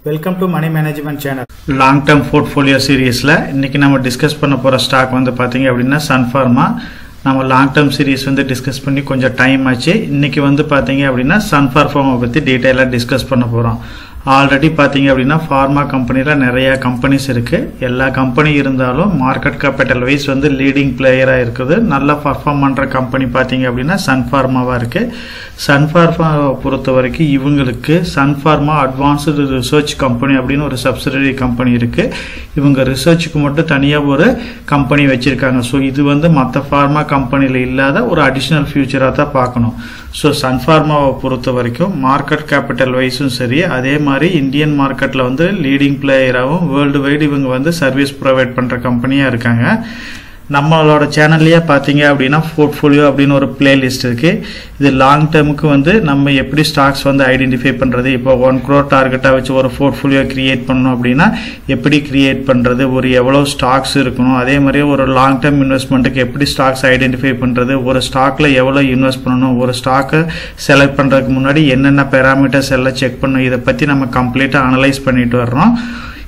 Welcome to Money Management Channel. Long term portfolio series la இன்னைக்கு நம்ம discuss பண்ண போற ஸ்டாக் வந்து பாத்தீங்க அப்படினா Sun Pharma. நம்ம லாங் டர்ம் சீரிஸ் வந்து டிஸ்கஸ் பண்ணி கொஞ்சம் டைம் ஆச்சு. இன்னைக்கு வந்து பாத்தீங்க அப்படினா Sun Pharma பத்தி டீடைலா டிஸ்கஸ் பண்ண போறோம். ஆல்ரெடி பாத்தீங்க அப்படினா ஃபார்மா கம்பெனில நிறைய கம்பெனிஸ் இருக்கு. எல்லா கம்பெனி இருந்தாலும் மார்க்கெட் கேபிட்டல் வைஸ் வந்து லீடிங் பிளேயரா இருக்குது. நல்ல பெர்ஃபார்ம் பண்ற கம்பெனி பாத்தீங்க அப்படினா Sun Pharma-வா இருக்கு. Sun Pharma பொறுத்தவரைக்கும் இவங்களுக்கு Sun Pharma advanced research company அப்படின ஒரு சப்சிடரி கம்பெனி இருக்கு. இவங்க ரிசர்ச்சுக்கு மட்டும் தனியா ஒரு கம்பெனி வச்சிருக்காங்க. சோ இது வந்து மத்த ஃபார்மா கம்பெனில இல்லாத ஒரு அடிஷனல் ஃபியூச்சரா தான் பார்க்கணும். சோ Sun Pharma-வை பொறுத்தவரைக்கும் மார்க்கெட் கேபிட்டல் வைஸும் சரி, அதே மாதிரி இந்தியன் மார்க்கெட்ல வந்து லீடிங் பிளேயராகவும் வேர்ல்டு வைடு இவங்க வந்து சர்வீஸ் ப்ரொவைட் பண்ற கம்பெனியா இருக்காங்க. நம்மளோட சேனல்லையே பாத்தீங்க அப்படினா போர்ட்ஃபோலியோ அப்படின்னு ஒரு பிளேலிஸ்ட் இருக்கு. இது லாங் டர்முக்கு வந்து நம்ம எப்படி ஸ்டாக்ஸ் வந்து ஐடென்டிஃபை பண்றது, இப்போ 1 crore டார்கெட்டா வச்சு ஒரு போர்ட்ஃபோலியோ கிரியேட் பண்ணணும் அப்படின்னா எப்படி கிரியேட் பண்றது, ஒரு எவ்வளவு ஸ்டாக்ஸ் இருக்கணும், அதே மாதிரி ஒரு லாங் டர்ம் இன்வெஸ்ட்மெண்ட்டுக்கு எப்படி ஸ்டாக்ஸ் ஐடென்டிஃபை பண்றது, ஒரு ஸ்டாக்ல எவ்வளவு இன்வெஸ்ட் பண்ணணும், ஒரு ஸ்டாக்கை செலக்ட் பண்றதுக்கு முன்னாடி என்னென்ன பேராமீட்டர்ஸ் எல்லாம் செக் பண்ணணும், இதை பத்தி நம்ம கம்ப்ளீட்டா அனலைஸ் பண்ணிட்டு வர்றோம்.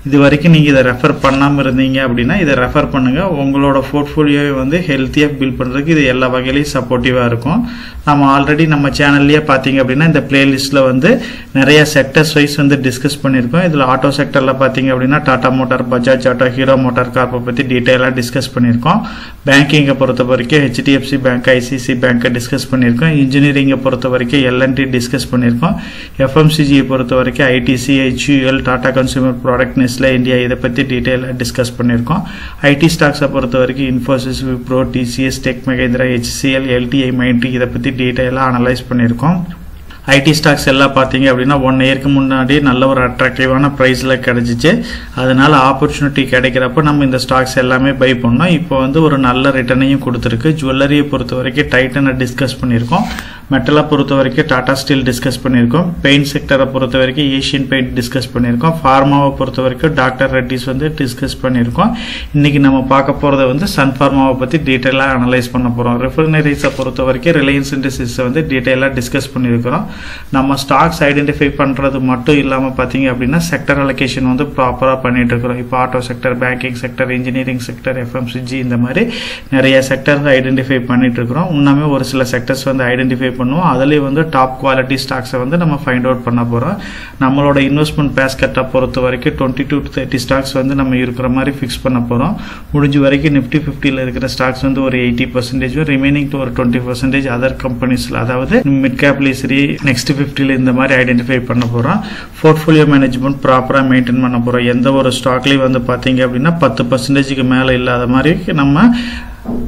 இது வரைக்கும் நீங்க இதை ரெஃபர் பண்ணாம இருந்தீங்க அப்படின்னா இதை ரெஃபர் பண்ணுங்க. உங்களோட போர்ட்ஃபோலியோவை வந்து ஹெல்த்தியா பில்ட் பண்றதுக்கு இது எல்லா வகையிலையும் சப்போர்ட்டிவா இருக்கும். நம்ம ஆல்ரெடி நம்ம சேனல்லயே பாத்தீங்க அப்படின்னா இந்த பிளேலிஸ்ட்ல வந்து நிறைய செக்டர்ஸ் வைஸ் வந்து டிஸ்கஸ் பண்ணிருக்கோம். இதுல ஆட்டோ செக்டர்ல பாத்தீங்க அப்படின்னா Tata motor, Bajaj auto, Hero motor கார்ப்பை பத்தி டீடைலா டிஸ்கஸ் பண்ணிருக்கோம். பேங்கிங்கை பொறுத்த வரைக்கும் HDFC பேங்க், ICICI பேங்கை டிஸ்கஸ் பண்ணிருக்கோம். இன்ஜினியரிங்கை பொறுத்த வரைக்கும் L&T டிஸ்கஸ் பண்ணிருக்கோம். FMCG பொறுத்த வரைக்கும் ITC, HUL, Tata consumer product, India இதை பத்தி டீடைலா டிஸ்கஸ் பண்ணிருக்கோம். ஐடி ஸ்டாக்ஸை பொறுத்த வரைக்கும் Infosys, Wipro, TCS, tech Mahindra, HCL, LTI, Mindtree இதை பத்தி டீடைலா அனலைஸ் பண்ணிருக்கோம். ஐடி ஸ்டாக்ஸ் எல்லாம் பாத்தீங்க அப்படின்னா 1 இயருக்கு முன்னாடி நல்ல ஒரு அட்ராக்டிவான பிரைஸ்ல கிடைச்சிச்சு. அதனால ஆப்பர்ச்சுனிட்டி கிடைக்கிறப்ப நம்ம இந்த ஸ்டாக்ஸ் எல்லாமே பை பண்ணோம். இப்போ வந்து ஒரு நல்ல ரிட்டர்னையும் கொடுத்துருக்கு. ஜுவல்லரியை பொறுத்த வரைக்கும் டைட்டனை டிஸ்கஸ் பண்ணியிருக்கோம். மெட்டலை பொறுத்த வரைக்கும் டாடா ஸ்டீல் டிஸ்கஸ் பண்ணியிருக்கோம். பெயிண்ட் செக்டரை பொறுத்த வரைக்கும் ஏஷியன் பெயிண்ட் டிஸ்கஸ் பண்ணியிருக்கோம். ஃபார்மாவை பொறுத்த வரைக்கும் டாக்டர் ரெட்டிஸ் வந்து டிஸ்கஸ் பண்ணியிருக்கோம். இன்னைக்கு நம்ம பார்க்க போறதை வந்து Sun Pharma-வை பத்தி டீடைலா அனலைஸ் பண்ண போறோம். ரிஃபைனரிஸை பொறுத்த வரைக்கும் ரிலையன்ஸ் இண்டஸ்ட்ரீஸ் வந்து டீடைலா டிஸ்கஸ் பண்ணியிருக்கிறோம். நம்ம ஸ்டாக்ஸ் ஐடென்டிஃபை பண்றது மட்டும் இல்லாம பாத்தீங்க அப்படின்னா செக்டர் அலோகேஷன் வந்து ப்ராப்பரா பண்ணிட்டு இருக்கிறோம். இப்போ auto sector, banking sector, engineering sector, FMCG இந்த மாதிரி நிறைய செக்டர்ஸ் ஐடென்டிஃபை பண்ணிட்டு இருக்கிறோம். இன்னுமே ஒரு சில செக்டர்ஸ் வந்து ஐடென்டிஃபை பண்ணுவோம். அதுலயே வந்து டாப் குவாலிட்டி ஸ்டாக்ஸை வந்து நம்ம ஃபைண்ட் அவுட் பண்ண போறோம். நம்மளோட இன்வெஸ்ட்மெண்ட் பேஸ்கெட்டை பொறுத்த வரைக்கும் 20 to 30 ஸ்டாக்ஸ் வந்து நம்ம இருக்கிற மாதிரி ஃபிக்ஸ் பண்ண போறோம். முடிஞ்ச வரைக்கும் Nifty 50ல இருக்கிற ஸ்டாக்ஸ் வந்து ஒரு 80%, ரிமைனிங் டு ஒரு 20% அதர் கம்பெனிஸ்ல, அதாவது மிட் கேப்ல சரி நெக்ஸ்ட் 50ல இந்த மாதிரி ஐடென்டிஃபை பண்ண போறோம். போர்ட்ஃபோலியோ மேனேஜ்மெண்ட் ப்ராப்பரா மெயின்டைன் பண்ண போறோம். எந்த ஒரு ஸ்டாக்லயும் வந்து பாத்தீங்க அப்படின்னா 10%க்கு மேல இல்லாத மாதிரி நம்ம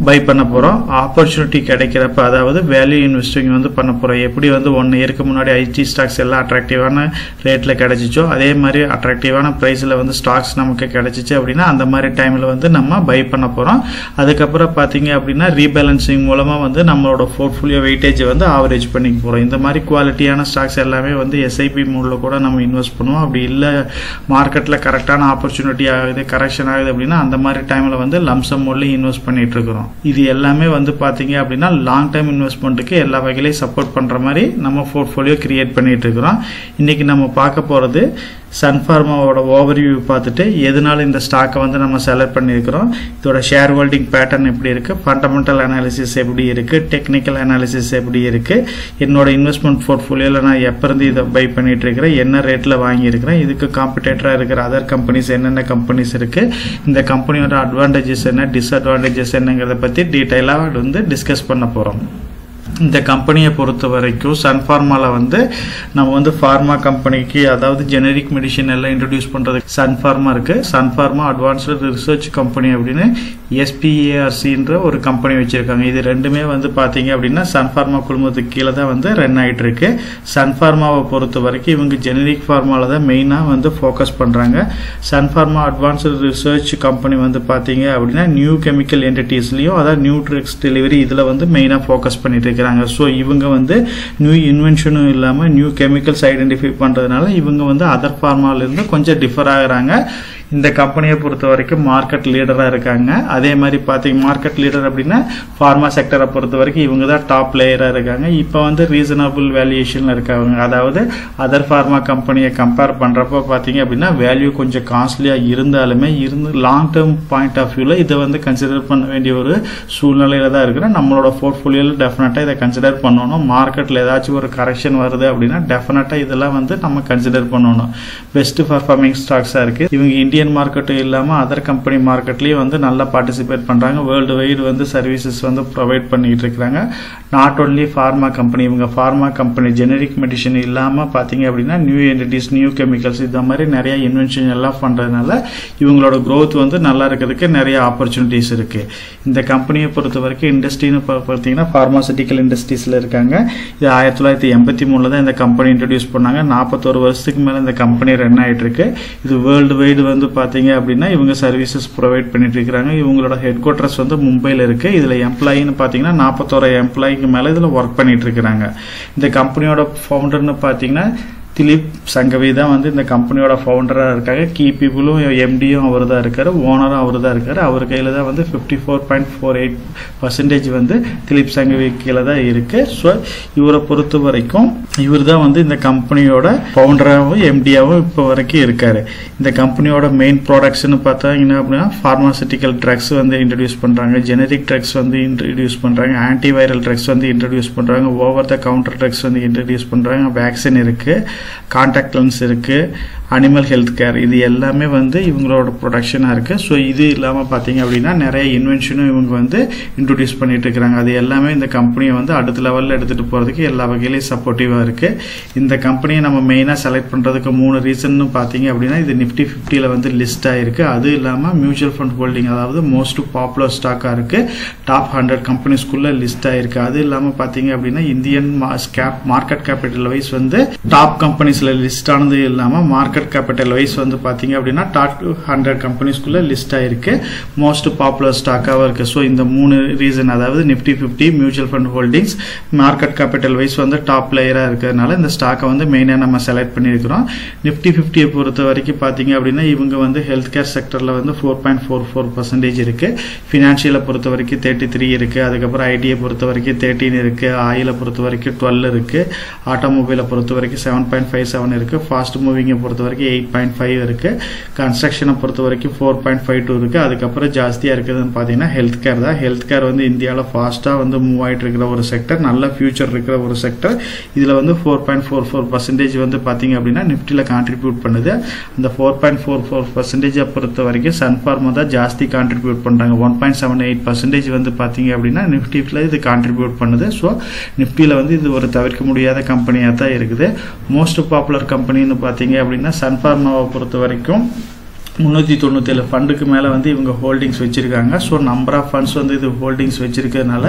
பை பண்ண போறோம். ஆப்பர்ச்சுனிட்டி கிடைக்கிறப்ப, அதாவது வேல்யூ இன்வெஸ்டிங் வந்து பண்ண போறோம். எப்படி வந்து 1 இயருக்கு முன்னாடி ஐடி ஸ்டாக்ஸ் எல்லாம் அட்ராக்டிவான ரேட்ல கிடைச்சிச்சோ அதே மாதிரி அட்ராக்டிவான பிரைஸ்ல வந்து ஸ்டாக்ஸ் நமக்கு கிடைச்சிச்சு அப்படின்னா அந்த மாதிரி டைம்ல வந்து நம்ம பை பண்ண போறோம். அதுக்கப்புறம் பாத்தீங்க அப்படின்னா ரீபேலன்சிங் மூலமா வந்து நம்மளோட போர்ட்ஃபோலியோ வெயிட்டேஜ் வந்து ஆவரேஜ் பண்ணிக்க போறோம். இந்த மாதிரி குவாலிட்டியான ஸ்டாக்ஸ் எல்லாமே வந்து SIP மூட்ல கூட நம்ம இன்வெஸ்ட் பண்ணுவோம். அப்படி இல்ல மார்க்கெட்ல கரெக்டான ஆப்பர்ச்சுனிட்டி ஆகுது, கரெக்ஷன் ஆகுது அப்படின்னா அந்த மாதிரி டைம்ல வந்து லம்சம் மூட்ல இன்வெஸ்ட் பண்ணிட்டு இருக்கிறோம். இது எல்லாமே வந்து பாத்தீங்க அப்படின்னா லாங் டர்ம் இன்வெஸ்ட்மெண்ட்டுக்கு எல்லா வகையிலையும் சப்போர்ட் பண்ற மாதிரி நம்ம போர்ட்ஃபோலியோ கிரியேட் பண்ணிட்டு இருக்கிறோம். இன்னைக்கு நம்ம பார்க்க போறது Sun Pharma-வோட ஓவர்வியூ பார்த்துட்டு எதனால இந்த ஸ்டாக்கை வந்து நம்ம செலக்ட் பண்ணியிருக்கிறோம், இதோட ஷேர் ஹோல்டிங் பேட்டர்ன் எப்படி இருக்கு, ஃபண்டமெண்டல் அனாலிசிஸ் எப்படி இருக்கு, டெக்னிக்கல் அனாலிசிஸ் எப்படி இருக்கு, என்னோட இன்வெஸ்ட்மெண்ட் போர்ட்ஃபோலியோல நான் எப்ப இருந்து இதை பை பண்ணிட்டு இருக்கிறேன், என்ன ரேட்ல வாங்கி இருக்கிறேன், இதுக்கு காம்படிட்டரா இருக்கிற அதர் கம்பெனிஸ் என்னென்ன கம்பெனிஸ் இருக்கு, இந்த கம்பெனியோட அட்வான்டேஜஸ் என்ன, டிஸ்அட்வான்டேஜஸ் என்னங்கிறத பத்தி டீடைலா வந்து டிஸ்கஸ் பண்ண போறோம். இந்த கம்பெனியை பொறுத்த வரைக்கும் Sun Pharma-ல வந்து நம்ம வந்து ஃபார்மா கம்பெனிக்கு, அதாவது ஜெனரிக் மெடிசின் எல்லாம் இன்ட்ரோடியூஸ் பண்றதுக்கு Sun Pharma இருக்கு. Sun Pharma advanced research company அப்படின்னு SPARCன்ற ஒரு கம்பெனி வச்சிருக்காங்க. இது ரெண்டுமே வந்து பாத்தீங்க அப்படின்னா Sun Pharma குழுமத்துக்கு கீழே தான் வந்து ரன் ஆயிட்டு இருக்கு. Sun Pharma-வை பொறுத்த வரைக்கும் இவங்க ஜெனரிக் ஃபார்மால தான் மெயினா வந்து ஃபோக்கஸ் பண்றாங்க. Sun Pharma advanced research company வந்து பாத்தீங்க அப்படின்னா நியூ கெமிக்கல் என்டிட்டிஸ்லயும், அதாவது நியூ ட்ரக்ஸ் டெலிவரி இதுல வந்து மெயினா ஃபோக்கஸ் பண்ணிட்டு இருக்காங்க. சோ இவங்க வந்து நியூ இன்வென்ஷனும் இல்லாம நியூ கெமிக்கல்ஸ் ஐடென்டிஃபை பண்றதுனால இவங்க வந்து அதர் ஃபார்மால இருந்து கொஞ்சம் டிஃபர் ஆகுறாங்க. இந்த கம்பெனியை பொறுத்த வரைக்கும் மார்க்கெட் லீடரா இருக்காங்க. அதே மாதிரி பாத்தீங்க மார்க்கெட் லீடர் அப்படின்னா ஃபார்மா செக்டரை பொறுத்த வரைக்கும் இவங்க தான் டாப் பிளேயரா இருக்காங்க. இப்போ வந்து ரீசனபிள் வேல்யூஷன்ல இருக்காங்க. அதாவது அதர் ஃபார்மா கம்பெனியை கம்பேர் பண்றப்ப பாத்தீங்க அப்படின்னா வேல்யூ கொஞ்சம் காஸ்ட்லியா இருந்தாலுமே லாங் டேர்ம் பாயிண்ட் ஆஃப் வியூல இதை வந்து கன்சிடர் பண்ண வேண்டிய ஒரு சூழ்நிலையில தான் இருக்கிற நம்மளோட போர்ட்ஃபோலியோல டெஃபினட்டா இதை கன்சிடர் பண்ணணும். மார்க்கெட்ல ஏதாச்சும் ஒரு கரெக்ஷன் வருது அப்படின்னா டெஃபினட்டா இதெல்லாம் வந்து நம்ம கன்சிடர் பண்ணணும். பெஸ்ட் பர்ஃபார்மிங் ஸ்டாக்ஸா இருக்கு. இவங்க இந்தியன் மார்க்கெட்டும் இல்லாம அதர் கம்பெனி மார்க்கெட்லயும் வந்து நல்லா பார்ட்டிசிபேட் பண்றாங்க. வேர்ல்டு வைடு வந்து சர்வீசஸ் வந்து ப்ரொவைட் பண்ணிட்டு இருக்காங்க. நாட் ஓன்லி ஃபார்மா கம்பெனி, இவங்க ஃபார்மா கம்பெனி ஜெனரிக் மெடிசன் இல்லாம பாத்தீங்க அப்படின்னா நியூ என்டிட்டிஸ், நியூ கெமிக்கல்ஸ் இந்த மாதிரி நிறைய இன்வென்ஷன் எல்லாம் பண்றதுனால இவங்களோட growth வந்து நல்லா இருக்கிறதுக்கு நிறைய ஆப்பர்ச்சுனிட்டிஸ் இருக்கு. இந்த கம்பெனியை பொறுத்த வரைக்கும் இண்டஸ்ட்ரின்னு பார்த்தீங்கன்னா பார்மாசூட்டிக்கல் இண்டஸ்ட்ரீஸ்ல இருக்காங்க. இது 1983 தான் இந்த கம்பெனி இன்ட்ரடியூஸ் பண்ணாங்க. 41 வருஷத்துக்கு மேல இந்த கம்பெனி ரன் ஆயிட்டு இருக்கு. இது வேர்ல்டு வைடு வந்து பாத்தீங்க அப்படின்னா இவங்க சர்வீசஸ் ப்ரொவைட் பண்ணிட்டு இருக்காங்க. இவங்களோட ஹெட் குவார்டர்ஸ் வந்து மும்பைல இருக்கு. இதுல எம்ப்ளாயின்னு பாத்தீங்கன்னா 41 எம்ப்ளாய்க்கு மேல இதுல ஒர்க் பண்ணிட்டு இருக்காங்க. இந்த கம்பெனியோட ஃபவுண்டர்னு பாத்தீங்கன்னா திலீப் சங்கவி தான் வந்து இந்த கம்பெனியோட ஃபவுண்டரா இருக்காங்க. கீ பீப்புளும் எம்டியும் அவர் தான் இருக்காரு, ஓனரும் அவர் தான் இருக்காரு. அவர் கையில தான் வந்து 54.48% வந்து திலீப் சங்கவி கீழே தான் இருக்கு. ஸோ இவரை பொறுத்த வரைக்கும் இவர் தான் வந்து இந்த கம்பெனியோட ஃபவுண்டராகவும் எம்டியாவும் இப்போ வரைக்கும் இருக்காரு. இந்த கம்பெனியோட மெயின் ப்ராடக்ட்ஸ்னு பார்த்தீங்கன்னா அப்படின்னா பார்மாசூட்டிக்கல் ட்ரக்ஸ் வந்து இன்ட்ரடியூஸ் பண்றாங்க, ஜெனரிக் ட்ரக்ஸ் வந்து இன்ட்ரடியூஸ் பண்றாங்க, ஆன்டிவைரல் ட்ரக்ஸ் வந்து இன்ட்ரடியூஸ் பண்றாங்க, ஓவர் த கவுண்டர் ட்ரக்ஸ் வந்து இன்ட்ரடியூஸ் பண்றாங்க, வேக்சின் இருக்கு, கான்டாக்ட் லென்ஸ் இருக்கு, அனிமல் ஹெல்த் கேர், இது எல்லாமே வந்து இவங்களோட ப்ரொடக்ஷனா இருக்கு. ஸோ இது இல்லாம பாத்தீங்க அப்படின்னா நிறைய இன்வென்ஷனும் இவங்க வந்து இன்ட்ரோடியூஸ் பண்ணிட்டு இருக்காங்க. அது எல்லாமே இந்த கம்பெனியை வந்து அடுத்த லெவல்ல எடுத்துட்டு போறதுக்கு எல்லா வகையிலையும் சப்போர்ட்டிவா இருக்கு. இந்த கம்பெனியை நம்ம மெயினா செலக்ட் பண்றதுக்கு 3 ரீசன் பாத்தீங்க அப்படின்னா இது நிப்டி 50ல வந்து லிஸ்ட் ஆயிருக்கு. அது இல்லாம மியூச்சுவல் ஃபண்ட் ஹோல்டிங், அதாவது மோஸ்ட் பாப்புலர் ஸ்டாக்கா இருக்கு, டாப் 100 கம்பெனிஸ்குள்ள லிஸ்ட் ஆயிருக்கு. அது இல்லாம பாத்தீங்க அப்படின்னா இந்தியன் மார்க்கெட் கேபிட்டல் வைஸ் வந்து டாப் கம்பெனிஸ்ல லிஸ்ட் ஆனது இல்லாம மார்க்கெட் கேபிட்டல் வைஸ் வந்து பாத்தீங்க அப்படின்னா டாப் 100 கம்பெனிஸ்குள்ள லிஸ்ட் ஆயிருக்கு, மோஸ்ட் பாப்புலர் ஸ்டாக்காவும் இருக்கு. ஸோ இந்த 3 ரீசன், அதாவது Nifty 50, mutual fund holdings, market capital wise வந்து டாப் பிளேயரா இருக்கிறதுனால இந்த ஸ்டாக்கை வந்து மெயினா நம்ம செலக்ட் பண்ணிருக்கிறோம். நிப்டி 50 பொறுத்த வரைக்கும் பாத்தீங்க அப்படின்னா இவங்க வந்து ஹெல்த் கேர் செக்டர்ல வந்து 4.44% இருக்கு, பினான்சியலை பொறுத்த வரைக்கும் 33 இருக்கு, அதுக்கப்புறம் ஐடியை பொறுத்த வரைக்கும் 13 இருக்கு, ஆயிலை பொறுத்த வரைக்கும் 12 இருக்கு, ஆட்டோமொபைலை பொறுத்த வரைக்கும் 7.57 இருக்கு, ஃபாஸ்ட் மூவிங்கை பொறுத்த வரைக்கும் 8.5 இருக்கு, கன்ஸ்ட்ரக்ஷனை பொறுத்த வரைக்கும் 4.52 இருக்கு. அதுக்கப்புறம் ஜாஸ்தியா இருக்குதுன்னு பாத்தீங்கன்னா ஹெல்த் கேர் தான். ஹெல்த் கேர் வந்து இந்தியாவில் ஃபாஸ்டா வந்து மூவ் ஆயிட்டு இருக்கிற ஒரு செக்டர், நல்ல ஃபியூச்சர் இருக்கிற ஒரு செக்டர். இதுல வந்து 4.44% வந்து பாத்தீங்க அப்படின்னா நிப்டில கான்ட்ரிபியூட் பண்ணுது. அந்த 4.44% பொறுத்த வரைக்கும் சன்ஃபார்மா தான் ஜாஸ்தி கான்ட்ரிபியூட் பண்றாங்க. 1.78% வந்து பாத்தீங்க அப்படின்னா நிப்டில இது கான்ட்ரிபியூட் பண்ணுது. ஸோ நிப்டில வந்து இது ஒரு தவிர்க்க முடியாத கம்பெனியா தான் இருக்குது. மோஸ்ட் பாப்புலர் கம்பெனின்னு பாத்தீங்க அப்படின்னா சன்ஃபார்மாவை பொறுத்த வரைக்கும் 397 ஃபண்டுக்கு மேல வந்து இவங்க ஹோல்டிங்ஸ் வச்சிருக்காங்க. ஸோ நம்பர் ஆஃப் ஃபண்ட்ஸ் வந்து இது ஹோல்டிங்ஸ் வச்சிருக்கிறதுனால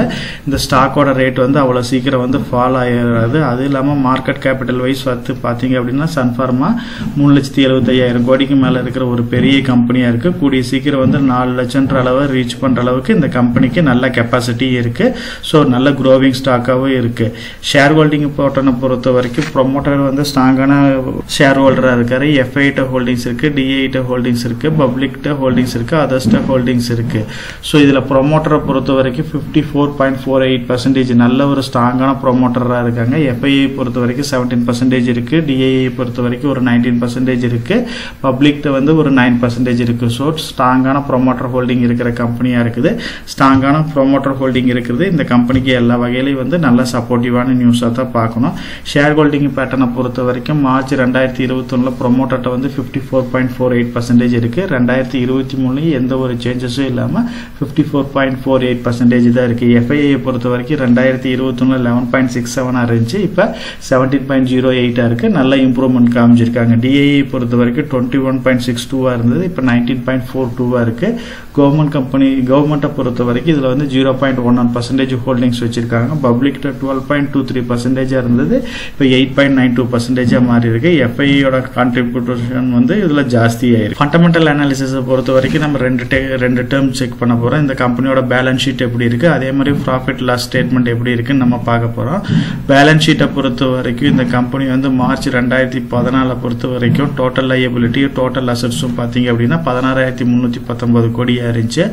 இந்த ஸ்டாக்கோட ரேட் வந்து அவ்வளவு சீக்கிரம் வந்து ஃபால் ஆயிடாது. அது இல்லாம மார்க்கெட் கேபிட்டல் வைஸ் வந்து பாத்தீங்க அப்படின்னா சன்ஃபார்மா 3,75,000 கோடிக்கு மேல இருக்கிற ஒரு பெரிய கம்பெனியா இருக்கு. கூடிய சீக்கிரம் வந்து 4 லட்சம் அளவை ரீச் பண்ற அளவுக்கு இந்த கம்பெனிக்கு நல்ல கெப்பாசிட்டி இருக்கு. ஸோ நல்ல குரோவிங் ஸ்டாக்காவும் இருக்கு. ஷேர் ஹோல்டிங் போட்டனை பொறுத்த வரைக்கும் ப்ரொமோட்டர் வந்து ஸ்ட்ராங்கான ஷேர் ஹோல்டரா இருக்காரு. எஃப்ஐட்ட ஹோல்டிங்ஸ் இருக்கு, டிஐட்ட ஹோல்டிங்ஸ் இருக்கு, பப்ளிக் ஹோல்டிங்ஸ் இருக்கு, அதர்ஸ் ஹோல்டிங்ஸ் இருக்கு. ஸோ இதுல ப்ரொமோட்டரை பொறுத்த வரைக்கும் 54.48% நல்ல ஒரு ஸ்ட்ராங்கான ப்ரொமோட்டரா இருக்காங்க. எஃப்ஐஐ பொறுத்த வரைக்கும் 17% இருக்கு, டிஐஐ பொறுத்த வரைக்கும் ஒரு 19% இருக்கு, பப்ளிக் வந்து ஒரு 9% இருக்கு. ஸோ ஸ்ட்ராங்கான ப்ரொமோட்டர் ஹோல்டிங் இருக்கிற கம்பெனியா இருக்குது. ஸ்ட்ராங்கான ப்ரொமோட்டர் ஹோல்டிங் இருக்குது. இந்த கம்பெனிக்கு எல்லா வகையிலையும் வந்து நல்ல சப்போர்ட்டிவான நியூஸா தான் பார்க்கணும். ஷேர் ஹோல்டிங் பேட்டர்னை பொறுத்த வரைக்கும் மார்ச் 2021 ப்ரொமோட்டர்ட்ட வந்து 54.48% இருக்கு. 2023 எந்த ஒரு சேஞ்சஸும் இல்லாம 54.48% தான் இருக்கு. எஃப்ஐஐ பொறுத்த வரைக்கும் 2021 11.67 இருந்துச்சு, இப்ப 17.08 இருக்கு. நல்ல இம்ப்ரூவ்மெண்ட் காமிச்சிருக்காங்க. டிஐஐ பொறுத்த வரைக்கும் 21.62 இருந்தது, இப்ப 19.42 இருக்கு. கவர்மெண்ட்டை பொறுத்த வரைக்கும் இதுல வந்து 0.11% ஹோல்டிங்ஸ் வச்சிருக்காங்க. பப்ளிக் 12.23% இருந்தது, இப்ப 8.92% மாறி இருக்கு. எஃப்ஐயோட கான்ட்ரிபியூஷன் வந்து இதுல ஜாஸ்தி ஆயிருக்கு. ஃபண்டமெண்டல் அனாலிசிஸை பொறுத்த வரைக்கும் நம்ம ரெண்டு டேர்ம் செக் பண்ண போகிறோம். இந்த கம்பெனியோட பேலன்ஸ் ஷீட் எப்படி இருக்குது, அதே மாதிரி ப்ராஃபிட் லாஸ் ஸ்டேட்மெண்ட் எப்படி இருக்குன்னு நம்ம பார்க்க போகிறோம். பேலன்ஸ் ஷீட்டை பொறுத்த வரைக்கும் இந்த கம்பெனி வந்து மார்ச் 2014 பொறுத்த வரைக்கும் டோட்டல் லையபிலிட்டியும் டோட்டல் அசட்ஸும் பார்த்தீங்க அப்படின்னா 16,319 கோடியாக இருந்துச்சு.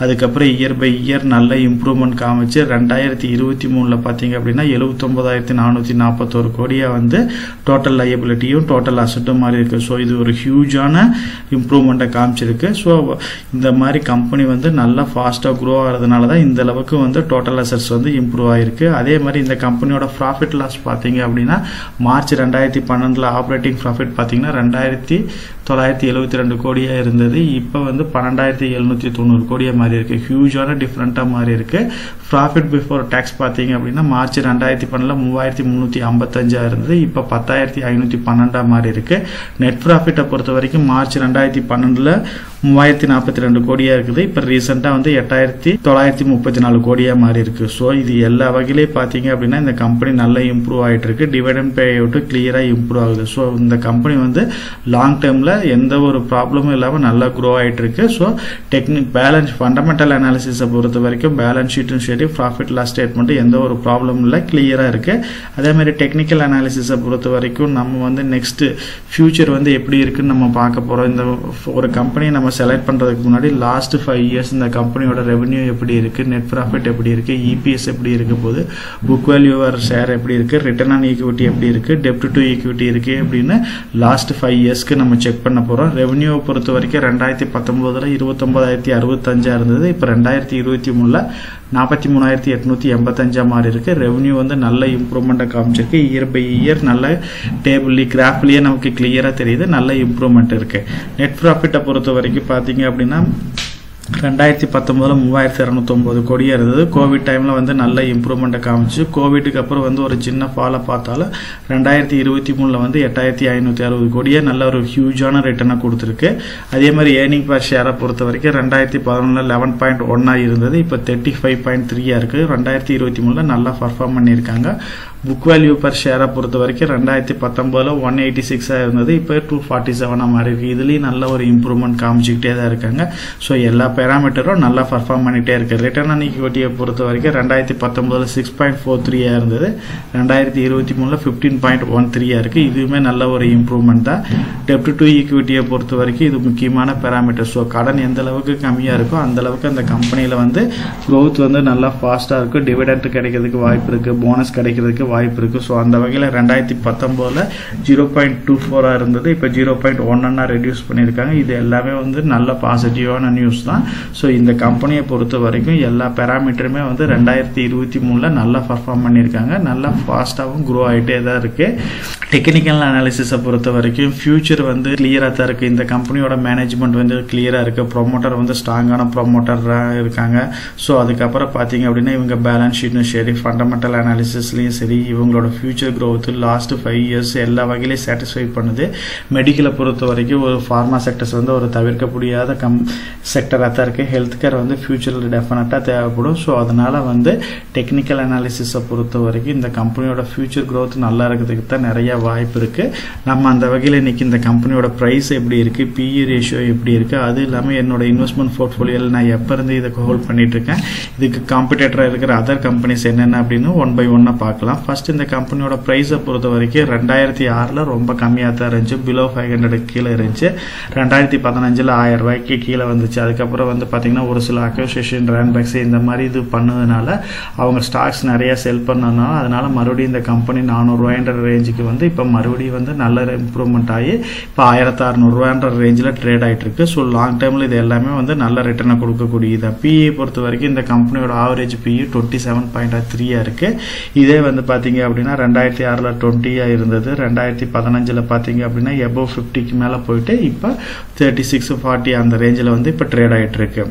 அதுக்கப்புறம் இயர் பை இயர் நல்ல இம்ப்ரூவ்மெண்ட் காமிச்சு 2023 பார்த்தீங்க அப்படின்னா 79,441 கோடியாக வந்து டோட்டல் லையபிலிட்டியும் டோட்டல் அசட்டும் மாதிரி இருக்குது. ஸோ இது ஒரு ஹியூஜான இம்ப்ரூவ்மெண்ட்டை காமிச்சிருக்கு. ஸோ இந்த மாதிரி கம்பெனி வந்து நல்லா ஃபாஸ்ட்டாக க்ரோ ஆகிறதுனால தான் இந்த அளவுக்கு வந்து டோட்டல் அசட்ஸ் வந்து இம்ப்ரூவ் ஆகிருக்கு. அதே மாதிரி இந்த கம்பெனியோட ப்ராஃபிட் லாஸ் பார்த்தீங்க அப்படின்னா மார்ச் 2012 ஆப்ரேட்டிங் ப்ராஃபிட் பார்த்தீங்கன்னா 2,972 கோடியாக இருந்தது. இப்போ வந்து 12,790 கோடியாக மாறி இருக்கு. ஹியூஜான டிஃப்ரெண்ட்டாக மாறி இருக்கு. ப்ராஃபிட் பிஃபோர் டேக்ஸ் பார்த்தீங்க அப்படின்னா மார்ச் 2012 3,355 இருந்தது. இப்போ 10,512 மாறி இருக்கு. நெட் ப்ராஃபிட்டை பொறுத்த வரைக்கும் மார்ச் 2012 3,042 கோடியாக இருக்குது. இப்போ ரீசெண்டாக வந்து 8,934 கோடியாக மாறி இருக்கு. ஸோ இது எல்லா வகையிலையும் பார்த்தீங்க அப்படின்னா இந்த கம்பெனி நல்லா இம்ப்ரூவ் ஆகிட்டு இருக்கு. டிவிடெண்ட் பே அவுட் கிளியராக இம்ப்ரூவ் ஆகுது. ஸோ இந்த கம்பெனி வந்து லாங் டேர்மில் எந்த ஒரு ப்ராப்ளமும் இல்லாமல் நல்லா க்ரோ ஆகிட்டு இருக்கு. ஸோ பேலன்ஸ் ஃபண்டமெண்டல் அனாலிசிஸை பொறுத்த வரைக்கும் பேலன்ஸ் ஷீட்டும் சரி ப்ராஃபிட் லாஸ் ஸ்டேட்மெண்ட் எந்த ஒரு ப்ராப்ளமும் இல்லை, கிளியராக இருக்கு. அதே மாதிரி டெக்னிக்கல் அனாலிசிஸை பொறுத்த வரைக்கும் நம்ம வந்து நெக்ஸ்ட் ஃபியூச்சர் வந்து எப்படி இருக்குன்னு நம்ம பார்க்க போகிறோம். இந்த ஒரு கம்பெனியை நம்ம செலக்ட் பண்ணுறதுக்கு முன்னாடி லாஸ்ட் 5 இயர்ஸ் இந்த கம்பெனியோட ரெவன்யூ எப்படி இருக்குது, நெட் ப்ராஃபிட் எப்படி இருக்குது, இபிஎஸ் எப்படி இருக்க போது, புக் வேல்யூ ஷேர் எப்படி இருக்குது, ரிட்டர்ன் ஆன் ஈக்விட்டி எப்படி இருக்குது, டெப்ட் டு ஈக்விட்டி இருக்குது அப்படின்னு லாஸ்ட் 5 இயர்ஸ்க்கு நம்ம செக் பண்ண போகிறோம். ரெவன்யூவை பொறுத்த வரைக்கும் 2019 29,065 இருந்தது. இப்போ 2023 43,885 மாறி இருக்கு. ரெவன்யூ வந்து நல்ல இம்ப்ரூவ்மெண்ட்டை காமிச்சிருக்கு. இயர் பை இயர் நல்ல டேபிள் கிராஃப்லேயே நமக்கு கிளியராக தெரியுது, நல்ல இம்ப்ரூவ்மெண்ட் இருக்கு. நெட் ப்ராஃபிட்டை பொறுத்த வரைக்கும் பார்த்தீங்க அப்படின்னா 2019 3,209 கோடியாக இருந்தது. கோவிட் டைமில் வந்து நல்ல இம்ப்ரூவ்மெண்ட்டை காமிச்சு கோவிட்டுக்கு அப்புறம் வந்து ஒரு சின்ன ஃபாலை பார்த்தாலும் 2023 வந்து 8,560 கோடியாக நல்ல ஒரு ஹியூஜான ரிட்டர்னை கொடுத்துருக்கு. அதே மாதிரி ஏர்னிங் பர் ஷேரை பொறுத்த வரைக்கும் 2011 11.1 இருந்தது. இப்போ 35.3 இருக்குது. 2023 நல்லா பர்ஃபார்ம் பண்ணியிருக்காங்க. புக் வேல்யூ பர் ஷேரை பொறுத்த வரைக்கும் 2019 186 இருந்தது. இப்போ 247 மாறி இருக்கு. இதுலேயும் நல்ல ஒரு இம்ப்ரூவ்மெண்ட் காமிச்சிக்கிட்டே தான் இருக்காங்க. ஸோ எல்லா பேராமீட்டரும் நல்லா பர்ஃபார்ம் பண்ணிகிட்டே இருக்கு. ரிட்டர்ன் ஆன் ஈக்விட்டியை பொறுத்த வரைக்கும் 2019 6.43 இருந்தது. 2023 15.13 இருக்கு. இதுவுமே நல்ல ஒரு இம்ப்ரூவ்மெண்ட் தான். டெப்ட் டு ஈக்விட்டியை பொறுத்த வரைக்கும் இது முக்கியமான பேராமீட்டர். ஸோ கடன் எந்த அளவுக்கு கம்மியாக இருக்கோ அந்த அளவுக்கு அந்த கம்பெனியில் வந்து க்ரோத் வந்து நல்லா ஃபாஸ்ட்டாக இருக்கும். டிவிடெண்ட் கிடைக்கிறதுக்கு வாய்ப்பு இருக்கு, போனஸ் கிடைக்கிறதுக்கு வாய்ப்பு இருக்கு. ஸோ அந்த வகையில் 2019 0.24 இருந்தது. இப்போ 0.1 ரெடியூஸ் பண்ணியிருக்காங்க. இது எல்லாமே வந்து நல்ல பாசிட்டிவான நியூஸ் தான். ஸோ இந்த கம்பெனியை பொறுத்த வரைக்கும் எல்லா பேராமீட்டருமே வந்து 2023 நல்லா பர்ஃபார்ம் பண்ணியிருக்காங்க. நல்லா ஃபாஸ்ட்டாகவும் க்ரோ ஆகிட்டே தான் இருக்கு. டெக்னிக்கல் அனாலிசிஸை பொறுத்த வரைக்கும் ஃபியூச்சர் வந்து கிளியராக தான் இருக்குது. இந்த கம்பெனியோட மேனேஜ்மெண்ட் வந்து கிளியராக இருக்குது. ப்ரொமோட்டர் வந்து ஸ்ட்ராங்கான ப்ரொமோட்டராக இருக்காங்க. ஸோ அதுக்கப்புறம் பார்த்தீங்க அப்படின்னா இவங்க பேலன்ஸ் ஷீட்டும் சரி ஃபண்டமெண்டல் அனாலிசிஸ்லையும் சரி இவங்களோட ஃபியூச்சர் க்ரோத் லாஸ்ட் 5 இயர்ஸ் எல்லா வகையிலையும் சாட்டிஸ்ஃபை பண்ணுது. மெடிக்கலை பொறுத்த வரைக்கும் ஒரு ஃபார்மா செக்டர்ஸ் வந்து ஒரு தவிர்க்க முடியாத செக்டராக தான் இருக்குது. ஹெல்த் கேர் வந்து ஃபியூச்சரில் டெஃபினட்டாக தேவைப்படும். ஸோ அதனால் வந்து டெக்னிக்கல் அனாலிசிஸை பொறுத்த வரைக்கும் இந்த கம்பெனியோட ஃபியூச்சர் க்ரோத் நல்லா இருக்கிறதுக்கு தான் நிறைய வாய்ப்பு இருக்குது. நம்ம அந்த வகையில் இன்றைக்கி இந்த கம்பெனியோட ப்ரைஸ் எப்படி இருக்குது, பிஇ ரேஷியோ எப்படி இருக்குது, அது இல்லாமல் என்னோட இன்வெஸ்ட்மெண்ட் போர்ட்ஃபோலியோவில் நான் எப்போ இருந்து இதை ஹோல்ட் பண்ணிகிட்ருக்கேன், இதுக்கு காம்படிட்டராக இருக்கிற அதர் கம்பெனிஸ் என்னென்ன அப்படின்னு 1 by 1 பார்க்கலாம். ஃபர்ஸ்ட் இந்த கம்பெனியோட ப்ரைஸை பொறுத்த வரைக்கும் 2006 ரொம்ப கம்மியாக தான் இருந்துச்சு. பிலோ 500 கீழே இருந்துச்சு. 2015 1000 ரூபாய்க்கு கீழே வந்துச்சு. அதுக்கப்புறம் வந்து பார்த்தீங்கன்னா ஒரு சில அக்யூசியேஷன் ரேன்பேக்ஸ் இந்த மாதிரி இது பண்ணதுனால அவங்க ஸ்டாக்ஸ் நிறைய செல் பண்ணனால அதனால மறுபடியும் இந்த கம்பெனி 400 ரூபாய்ன்ற ரேஞ்சுக்கு வந்து இப்போ மறுபடியும் வந்து நல்ல இம்ப்ரூவ்மெண்ட் ஆகி இப்போ 1600 ரூபாய்ன்ற ரேஞ்சில் ட்ரேட் ஆகிட்டு இருக்கு. ஸோ லாங் டைமில் இது எல்லாமே வந்து நல்ல ரிட்டர்னை கொடுக்கக்கூடியது. பிஇ பொறுத்த வரைக்கும் இந்த கம்பெனியோட ஆவரேஜ் பிஇ 27.3 இருக்கு. இதே வந்து பார்த்தீங்க அப்படின்னா 2006 20 இருந்தது. 2015 பார்த்தீங்க அப்படின்னா எபோவ் 50க்கு மேலே போயிட்டு இப்போ 36 40 அந்த ரேஞ்சில் வந்து இப்போ ட்ரேட் ஆகிட்டு இருக்கு.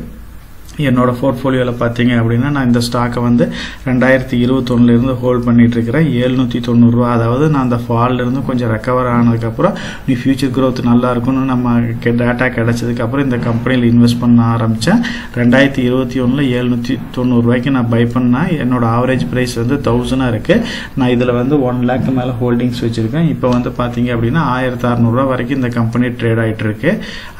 என்னோட போர்ட்ஃபோலியோவில் பார்த்தீங்க அப்படின்னா நான் இந்த ஸ்டாக்கை வந்து 2021 ஹோல்ட் பண்ணிட்டு இருக்கிறேன் 790 ரூபா. அதாவது நான் அந்த ஃபால்லேருந்து கொஞ்சம் ரெக்கவர் ஆனதுக்கப்புறம் நீ ஃபியூச்சர் க்ரோத் நல்லா இருக்கும்னு நம்ம டேட்டா கிடைச்சதுக்கப்புறம் இந்த கம்பெனியில் இன்வெஸ்ட் பண்ண ஆரம்பித்தேன். 2021 790 ரூபாய்க்கு நான் பை பண்ணேன். என்னோட ஆவரேஜ் ப்ரைஸ் வந்து 1000 இருக்குது. நான் இதில் வந்து 1 lakh மேலே ஹோல்டிங்ஸ் வச்சுருக்கேன். இப்போ வந்து பார்த்தீங்க அப்படின்னா 1600 ரூபா வரைக்கும் இந்த கம்பெனி ட்ரேட் ஆகிட்டு இருக்கு.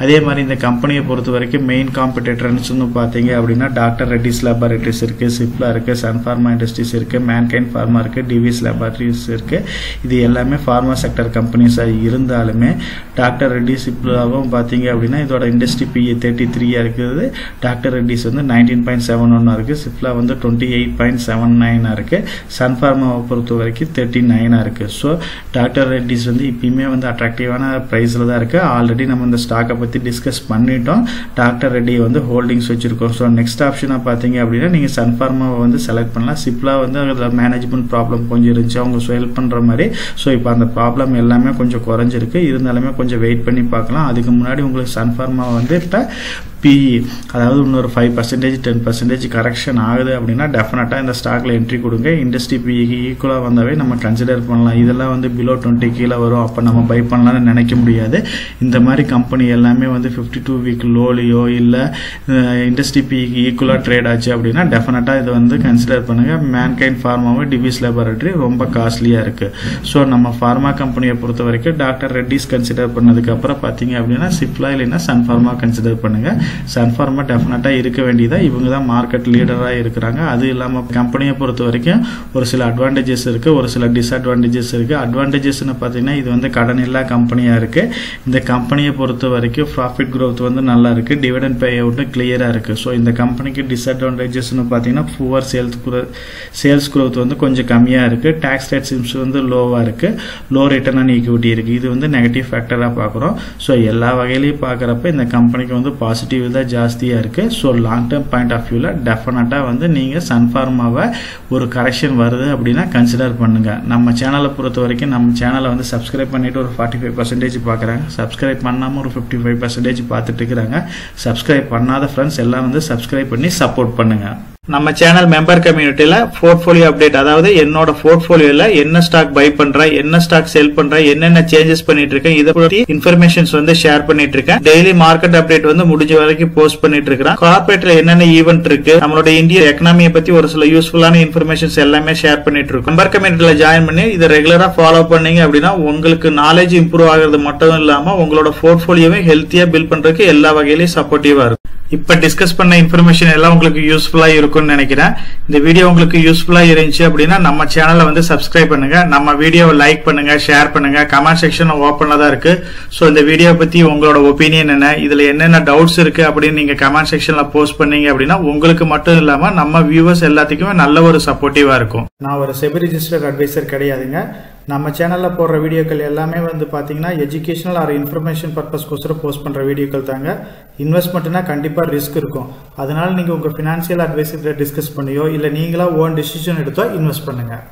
அதே மாதிரி இந்த கம்பெனியை பொறுத்த வரைக்கும் மெயின் காம்படிட்டர்ஸ்னு பார்த்தீங்க அப்படின்னா டாக்டர் ரெட்டிஸ் லேபரேட்டரிஸ் இருக்கு, சிப்லா இருக்கு, சன் ஃபார்மா இண்டஸ்ட்ரீஸ் இருக்கு, மேன்கைண்ட் ஃபார்மா இருக்கு, டிவிஸ் லேபரேட்டரிஸ் இருக்கு. இது எல்லாமே ஃபார்மா செக்டர் கம்பெனிஸா இருந்தாலுமே டாக்டர் ரெட்டிஸ் சிப்லாவும் பார்த்தீங்க அப்படின்னா இதோட இண்டஸ்ட்ரி PE 33 இருக்குது. டாக்டர் ரெட்டிஸ் வந்து 19.71 இருக்கு, சிப்லா வந்து 28.79 இருக்கு, சன் ஃபார்மாவை பொறுத்த வரைக்கும் 39 இருக்கு. ஸோ டாக்டர் ரெட்டிஸ் வந்து இப்பயுமே வந்து அட்ராக்டிவான பிரைஸ்ல தான் இருக்கு. ஆல்ரெடி நம்ம இந்த ஸ்டாக்கை பத்தி டிஸ்கஸ் பண்ணிட்டோம். டாக்டர் ரெட்டி வந்து ஹோல்டிங்ஸ் வச்சிருக்கோம். ஸோ நெக்ஸ்ட் ஆப்ஷனாக பார்த்தீங்க அப்படின்னா நீங்கள் சன் ஃபார்மாவை வந்து செலக்ட் பண்ணலாம். சிப்லா வந்து அதில் மேனேஜ்மெண்ட் ப்ராப்ளம் கொஞ்சம் இருந்துச்சு, அவங்க சேல் பண்ணுற மாதிரி. ஸோ இப்போ அந்த ப்ராப்ளம் எல்லாமே கொஞ்சம் குறைஞ்சிருக்கு. இருந்தாலுமே கொஞ்சம் வெயிட் பண்ணி பார்க்கலாம். அதுக்கு முன்னாடி உங்களுக்கு சன் ஃபார்மாவை வந்து இப்போ PE அதாவது இன்னொரு 5% 10% கரெக்ஷன் ஆகுது அப்படின்னா டெஃபினட்டாக இந்த ஸ்டாக்ல என்ட்ரி கொடுங்க. இண்டஸ்ட்ரி PE ஈக்குவலாக வந்தாவே நம்ம கன்சிடர் பண்ணலாம். இதெல்லாம் வந்து பிலோ 20 கீழே வரும், அப்போ நம்ம பை பண்ணலாம்னு நினைக்க முடியாது. இந்த மாதிரி கம்பெனி எல்லாமே வந்து 52 வீக் லோலியோ இல்லை இண்டஸ்ட்ரி PE ஈக்குவலாக ட்ரேட் ஆச்சு அப்படின்னா டெஃபினட்டாக இதை வந்து கன்சிடர் பண்ணுங்க. மேன்கைண்ட் ஃபார்மாவும் டிவிஸ் லேபரேட்டரி ரொம்ப காஸ்ட்லியாக இருக்கு. ஸோ நம்ம ஃபார்மா கம்பெனியை பொறுத்த வரைக்கும் டாக்டர் ரெட்டிஸ் கன்சிடர் பண்ணதுக்கு அப்புறம் பார்த்தீங்க அப்படின்னா சிப்லா இல்லைன்னா சன் ஃபார்மா கன்சிடர் பண்ணுங்க. சன் ஃபார்மா டெஃபினட்டாக இருக்க வேண்டியதா, இவங்க தான் மார்க்கெட் லீடராக இருக்கிறாங்க. அது இல்லாமல் கம்பெனியை பொறுத்த வரைக்கும் ஒரு சில அட்வான்டேஜஸ் இருக்கு, ஒரு சில டிஸ்அட்வான்டேஜஸ் இருக்கு. அட்வான்டேஜஸ்ன்னு பார்த்தீங்கன்னா இது வந்து கடன் இல்லா கம்பெனியாக இருக்கு. இந்த கம்பெனியை பொறுத்த வரைக்கும் ப்ராஃபிட் க்ரோத் வந்து நல்லா இருக்கு, டிவிடெண்ட் பே அவுட்டும் கிளியரா இருக்கு. ஸோ இந்த கம்பெனிக்கு டிஸ்அட்வான்டேஜஸ்ன்னு பார்த்தீங்கன்னா புவர் சேல்ஸ் க்ரோத் வந்து கொஞ்சம் கம்மியாக இருக்கு, டாக்ஸ் ரேட்ஸ் வந்து லோவாக இருக்கு, லோ ரிட்டர்ன் ஆன் ஈக்விட்டி இருக்கு. இது வந்து நெகட்டிவ் ஃபேக்டராக பார்க்குறோம். ஸோ எல்லா வகையிலையும் பார்க்குறப்ப இந்த கம்பெனிக்கு வந்து பாசிட்டிவ் தான் ஜாஸ்தியாக இருக்கு. So long term point of வியூவில் டெஃபினட்டாக வந்து நீங்கள் சன் ஃபார்மாவை ஒரு கரெக்ஷன் வருது அப்படின்னா கன்சிடர் பண்ணுங்க. நம்ம சேனலை பொறுத்த வரைக்கும் நம்ம சேனலை வந்து சப்ஸ்கிரைப் பண்ணிட்டு ஒரு 45% பார்க்குறாங்க, சப்ஸ்கிரைப் பண்ணாமல் ஒரு 55% பார்த்துட்டு இருக்கிறாங்க. சப்ஸ்கிரைப் பண்ணாத ஃப்ரெண்ட்ஸ் எல்லாம் வந்து சப்ஸ்கிரைப் பண்ணி சப்போர்ட் பண்ணுங்க. நம்ம சேனல் மெம்பர் கம்யூனிட்டியில போர்ட்ஃபோலியோ அப்டேட், அதாவது என்னோட போர்ட்ஃபோலியோல என்ன ஸ்டாக் பை பண்றேன், என்ன ஸ்டாக் செல் பண்றேன், என்னென்ன சேஞ்சஸ் பண்ணிட்டு இருக்கேன், இதை பத்தி இன்ஃபர்மேஷன்ஸ் வந்து ஷேர் பண்ணிட்டு இருக்கேன். டெய்லி மார்க்கெட் அப்டேட் வந்து முடிஞ்ச வரைக்கும் போஸ்ட் பண்ணிட்டு இருக்கேன். கார்பரேட்ல என்னென்ன ஈவென்ட் இருக்கு, நம்மளோட இந்திய எக்கனாமியை பத்தி ஒரு சில யூஸ்ஃபுல்லான இன்ஃபர்மேஷன்ஸ் எல்லாமே ஷேர் பண்ணிட்டு இருக்கோம். மெம்பர் கம்யூனிட்டியில ஜாயின் பண்ணி இதை ரெகுலரா ஃபாலோ பண்ணீங்க அப்படின்னா உங்களுக்கு நாலேஜ் இம்ப்ரூவ் ஆகிறது மட்டும் இல்லாம உங்களோட போர்ட்ஃபோலியோவை ஹெல்த்தியா பில்ட் பண்றதுக்கு எல்லா வகையிலையும் சப்போர்ட்டிவா இருக்கும். இப்ப டிஸ்கஸ் பண்ண இன்ஃபர்மேஷன் எல்லாம் உங்களுக்கு யூஸ்ஃபுல்லா இருக்கும்னு நினைக்கிறேன். இந்த வீடியோ உங்களுக்கு யூஸ்ஃபுல்லா இருந்துச்சு அப்படின்னா நம்ம சேனலை வந்து சப்ஸ்கிரைப் பண்ணுங்க, நம்ம வீடியோவை லைக் பண்ணுங்க, ஷேர் பண்ணுங்க. கமெண்ட் செக்ஷன் ஓப்பன்ல தான் இருக்கு. சோ இந்த வீடியோ பத்தி உங்களோட ஒப்பீனியன் என்ன, இதுல என்னென்ன டவுட்ஸ் இருக்கு அப்படின்னு நீங்க கமெண்ட் செக்ஷன்ல போஸ்ட் பண்ணீங்க அப்படின்னா உங்களுக்கு மட்டும் இல்லாம நம்ம வியூவர்ஸ் எல்லாத்துக்குமே நல்ல ஒரு சப்போர்ட்டிவா இருக்கும். நான் ஒரு செபி ரிஜிஸ்டர்ட் அட்வைசர் கிடையாதுங்க. நம்ம சேனலில் போடுற வீடியோக்கள் எல்லாமே வந்து பார்த்தீங்கன்னா எஜுகேஷனல் ஆர் இன்ஃபர்மேஷன் பர்பஸ்க்கோசரம் போஸ்ட் பண்ணுற வீடியோக்கள் தாங்க. இன்வெஸ்ட்மெண்ட்னா கண்டிப்பாக ரிஸ்க் இருக்கும். அதனால நீங்கள் உங்கள் ஃபினான்ஷியல் அட்வைசர்கிட்ட டிஸ்கஸ் பண்ணியோ இல்லை நீங்களா ஓன் டிசிஷன் எடுத்தோ இன்வெஸ்ட் பண்ணுங்கள்.